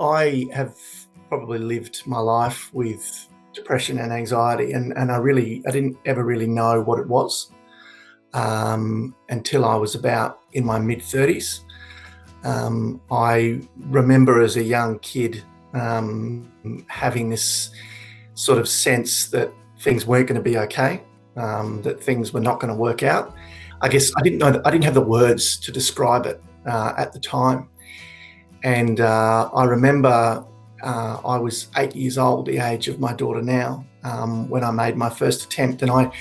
I have probably lived my life with depression and anxiety, and I didn't ever really know what it was until I was about in my mid 30s. I remember as a young kid having this sort of sense that things weren't going to be okay, that things were not going to work out. I guess I didn't know that I didn't have the words to describe it at the time. And I remember I was 8 years old, the age of my daughter now, when I made my first attempt. And I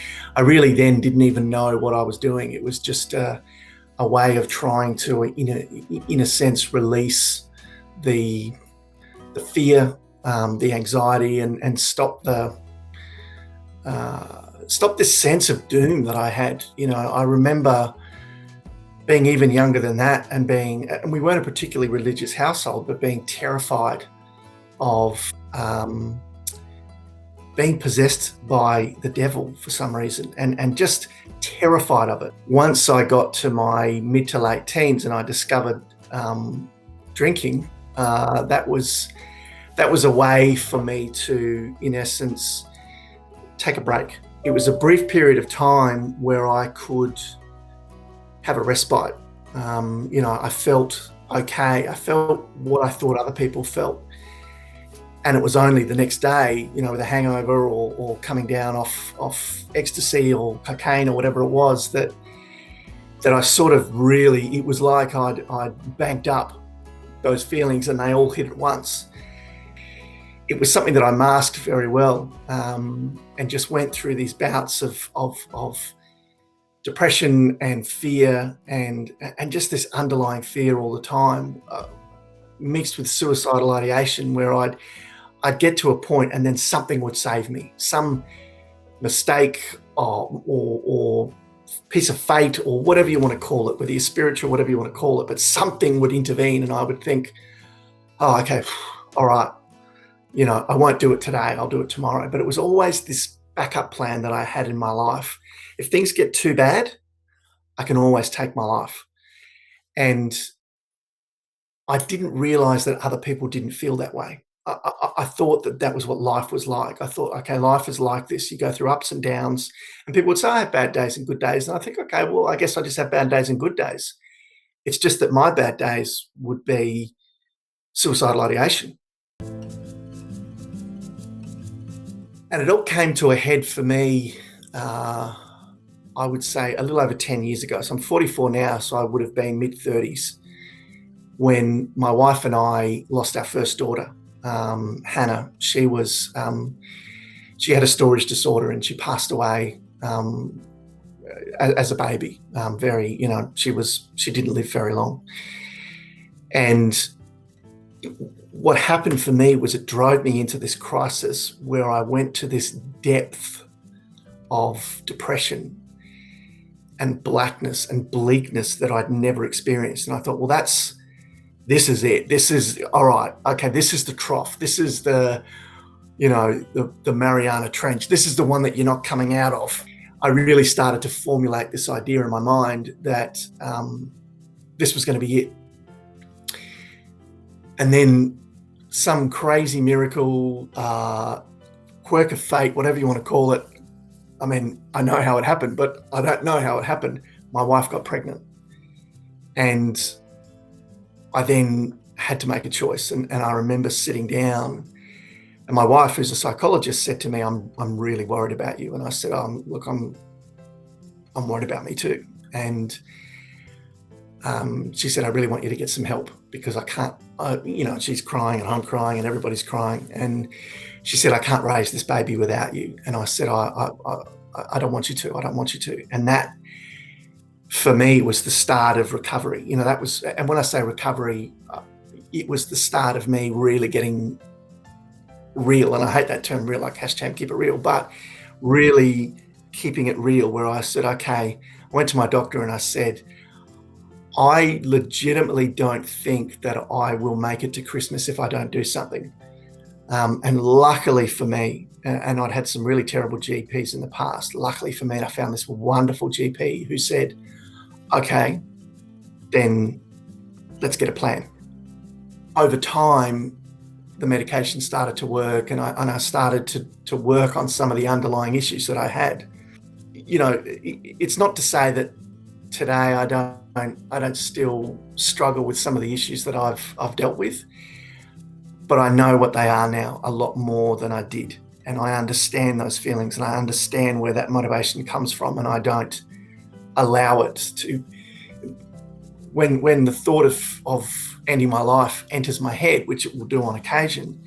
really then didn't even know what I was doing. It was just a way of trying to, in a sense, release the fear, the anxiety, and stop this sense of doom that I had. I remember being even younger than that and we weren't a particularly religious household, but being terrified of being possessed by the devil for some reason, and just terrified of it. Once I got to my mid to late teens and I discovered drinking, that was a way for me to, in essence, take a break. It was a brief period of time where I could have a respite. I felt okay. I felt what I thought other people felt. And it was only the next day, with a hangover or coming down off ecstasy or cocaine or whatever it was, that I sort of really, it was like I'd banked up those feelings and they all hit at once. It was something that I masked very well, and just went through these bouts of depression and fear and just this underlying fear all the time, mixed with suicidal ideation, where I'd get to a point and then something would save me, some mistake or piece of fate or whatever you want to call it, whether you're spiritual, whatever you want to call it, but something would intervene and I would think, oh, okay, all right, I won't do it today, I'll do it tomorrow. But it was always this backup plan that I had in my life. If things get too bad, I can always take my life. And I didn't realize that other people didn't feel that way. I thought that was what life was like. I thought, okay, life is like this. You go through ups and downs, and people would say, I have bad days and good days. And I think, okay, well, I guess I just have bad days and good days. It's just that my bad days would be suicidal ideation. And it all came to a head for me, I would say a little over 10 years ago. So I'm 44 now, so I would have been mid-30s when my wife and I lost our first daughter, Hannah. She had a storage disorder and she passed away as a baby. She didn't live very long. And what happened for me was it drove me into this crisis where I went to this depth of depression and blackness and bleakness that I'd never experienced. And I thought, well, this is it. This is, all right, okay, this is the trough. This is the Mariana Trench. This is the one that you're not coming out of. I really started to formulate this idea in my mind that this was going to be it. And then some crazy miracle, quirk of fate, whatever you want to call it. I mean, I know how it happened, but I don't know how it happened. My wife got pregnant. And I then had to make a choice. And I remember sitting down, and my wife, who's a psychologist, said to me, I'm really worried about you. And I said, look, I'm worried about me too. And she said, I really want you to get some help because I can't, she's crying and I'm crying and everybody's crying. And she said, I can't raise this baby without you. And I said, I don't want you to, I don't want you to. And that, for me, was the start of recovery. And when I say recovery, it was the start of me really getting real. And I hate that term, real, like hashtag keep it real, but really keeping it real, where I said, okay, I went to my doctor and I said, I legitimately don't think that I will make it to Christmas if I don't do something. And luckily for me, and I'd had some really terrible GPs in the past, luckily for me, I found this wonderful GP who said, okay, then let's get a plan. Over time, the medication started to work, and I started to work on some of the underlying issues that I had. You know, it's not to say that today I don't still struggle with some of the issues that I've dealt with, but I know what they are now a lot more than I did, and I understand those feelings, and I understand where that motivation comes from, and I don't allow it to. When the thought of ending my life enters my head, which it will do on occasion,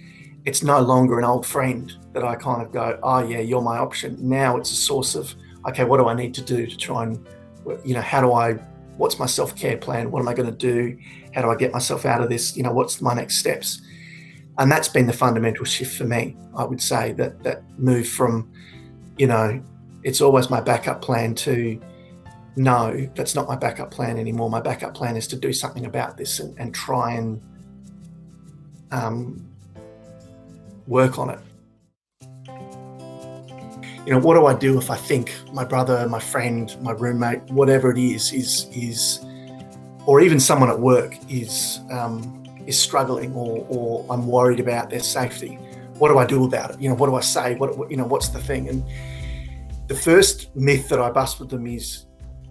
it's no longer an old friend that I kind of go, oh yeah, you're my option. Now it's a source of, okay, what do I need to do to try and, what's my self-care plan? What am I going to do? How do I get myself out of this? What's my next steps? And that's been the fundamental shift for me. I would say that move from, it's always my backup plan to, no, that's not my backup plan anymore. My backup plan is to do something about this and try and work on it. What do I do if I think my brother, my friend, my roommate, whatever it is, or even someone at work is struggling, or I'm worried about their safety? What do I do about it? What do I say? What's the thing? And the first myth that I bust with them is,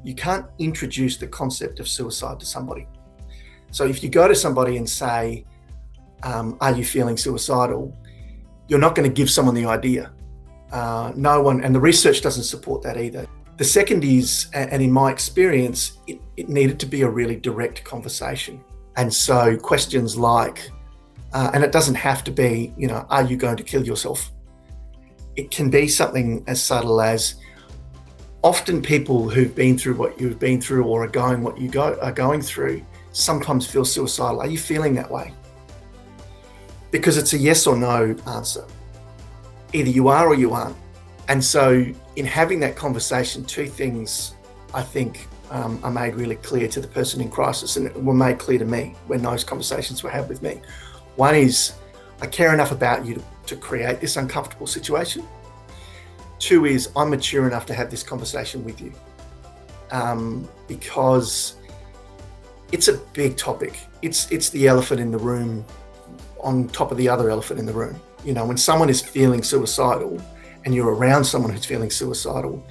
you can't introduce the concept of suicide to somebody. So if you go to somebody and say, are you feeling suicidal? You're not going to give someone the idea. No one, and the research doesn't support that either. The second is, and in my experience, it needed to be a really direct conversation. And so questions like, and it doesn't have to be, are you going to kill yourself? It can be something as subtle as, often people who've been through what you've been through or are going through sometimes feel suicidal. Are you feeling that way? Because it's a yes or no answer. Either you are or you aren't. And so in having that conversation, two things I think are made really clear to the person in crisis, and were made clear to me when those conversations were had with me. One is, I care enough about you to create this uncomfortable situation. Two is, I'm mature enough to have this conversation with you, because it's a big topic. It's the elephant in the room on top of the other elephant in the room. When someone is feeling suicidal and you're around someone who's feeling suicidal,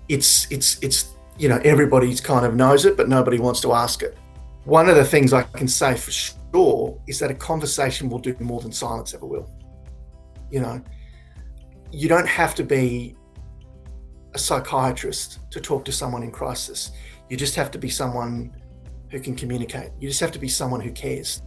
it's everybody's kind of knows it, but nobody wants to ask it. One of the things I can say for sure is that a conversation will do more than silence ever will. You don't have to be a psychiatrist to talk to someone in crisis. You just have to be someone who can communicate. You just have to be someone who cares.